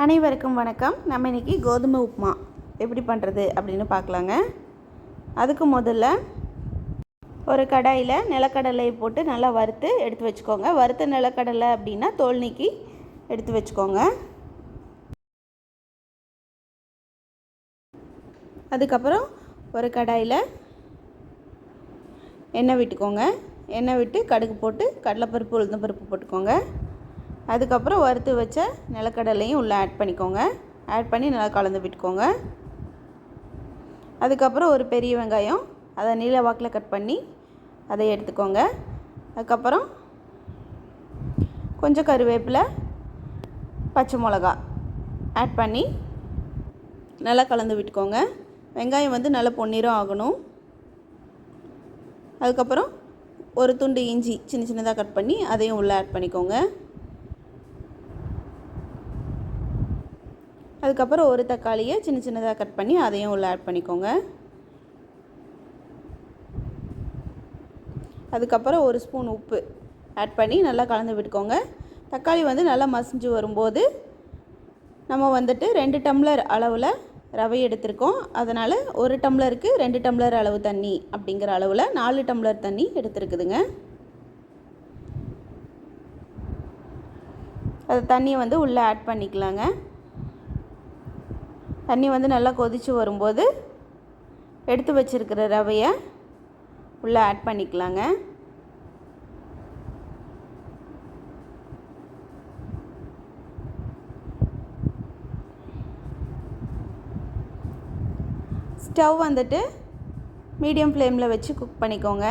அனைவருக்கும் வணக்கம். நம்ம இன்றைக்கி கோதுமை உப்புமா எப்படி பண்ணுறது அப்படின்னு பார்க்கலாங்க. அதுக்கு முதல்ல ஒரு கடாயில் நிலக்கடலையை போட்டு நல்லா வறுத்து எடுத்து வச்சுக்கோங்க. வறுத்த நிலக்கடலை அப்படின்னா தோல் நீக்கி எடுத்து வச்சுக்கோங்க. அதுக்கப்புறம் ஒரு கடாயில் எண்ணெய் விட்டுக்கோங்க. எண்ணெய் விட்டு கடுகு போட்டு கடலைப்பருப்பு உளுந்தம்பருப்பு போட்டுக்கோங்க. அதுக்கப்புறம் வறுத்து வச்ச நிலக்கடலையும் உள்ளே ஆட் பண்ணிக்கோங்க. ஆட் பண்ணி நல்லா கலந்து விட்டுக்கோங்க. அதுக்கப்புறம் ஒரு பெரிய வெங்காயம் அதை நீல வாக்கில் கட் பண்ணி அதை எடுத்துக்கோங்க. அதுக்கப்புறம் கொஞ்சம் கருவேப்பிலை, பச்சை மிளகா ஆட் பண்ணி நல்லா கலந்து விட்டுக்கோங்க. வெங்காயம் நல்லா பொன்னிறம் ஆகணும். அதுக்கப்புறம் ஒரு துண்டு இஞ்சி சின்ன சின்னதாக கட் பண்ணி அதையும் உள்ளே ஆட் பண்ணிக்கோங்க. அதுக்கப்புறம் ஒரு தக்காளியை சின்ன சின்னதாக கட் பண்ணி அதையும் உள்ளே ஆட் பண்ணிக்கோங்க. அதுக்கப்புறம் ஒரு ஸ்பூன் உப்பு ஆட் பண்ணி நல்லா கலந்து விட்டுக்கோங்க. தக்காளி நல்லா மசிஞ்சு வரும்போது நம்ம 2 டம்ளர் அளவில் ரவை எடுத்திருக்கோம். அதனால் 1 டம்ளருக்கு 2 டம்ளர் அளவு தண்ணி அப்படிங்கிற அளவில் 4 டம்ளர் தண்ணி எடுத்துருக்குதுங்க. அது தண்ணியை உள்ளே ஆட் பண்ணிக்கலாங்க. தண்ணி நல்லா கொதித்து வரும்போது எடுத்து வச்சுருக்கிற ரவையை உள்ளே ஆட் பண்ணிக்கலாங்க. ஸ்டவ் மீடியம் ஃப்ளேமில் வச்சு குக் பண்ணிக்கோங்க.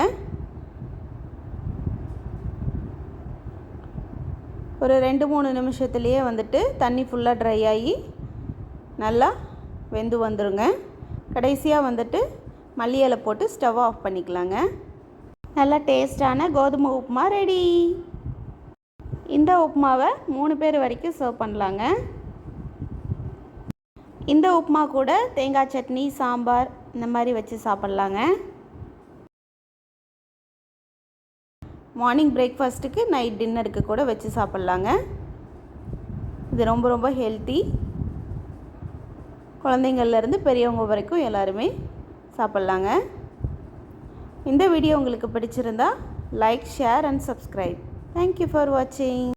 ஒரு 2-3 நிமிஷத்துலேயே தண்ணி ஃபுல்லாக ட்ரை ஆகி நல்லா வெந்து வந்துடுங்க. கடைசியாக மல்லி இலை போட்டு ஸ்டவ் ஆஃப் பண்ணிக்கலாங்க. நல்லா டேஸ்டான கோதுமை உப்புமா ரெடி. இந்த உப்புமாவை 3 பேர் வரைக்கும் சர்வ் பண்ணலாங்க. இந்த உப்புமா கூட தேங்காய் சட்னி, சாம்பார் இந்த மாதிரி வச்சு சாப்பிட்லாங்க. மார்னிங் பிரேக்ஃபாஸ்ட்டுக்கு, நைட் டின்னருக்கு கூட வச்சு சாப்பிட்லாங்க. இது ரொம்ப ரொம்ப ஹெல்த்தி. குழந்தைங்கள்லேருந்து பெரியவங்க வரைக்கும் எல்லாருமே சாப்பிட்லாங்க. இந்த வீடியோ உங்களுக்கு பிடிச்சிருந்தா like, share and subscribe. Thank you for வாட்சிங்.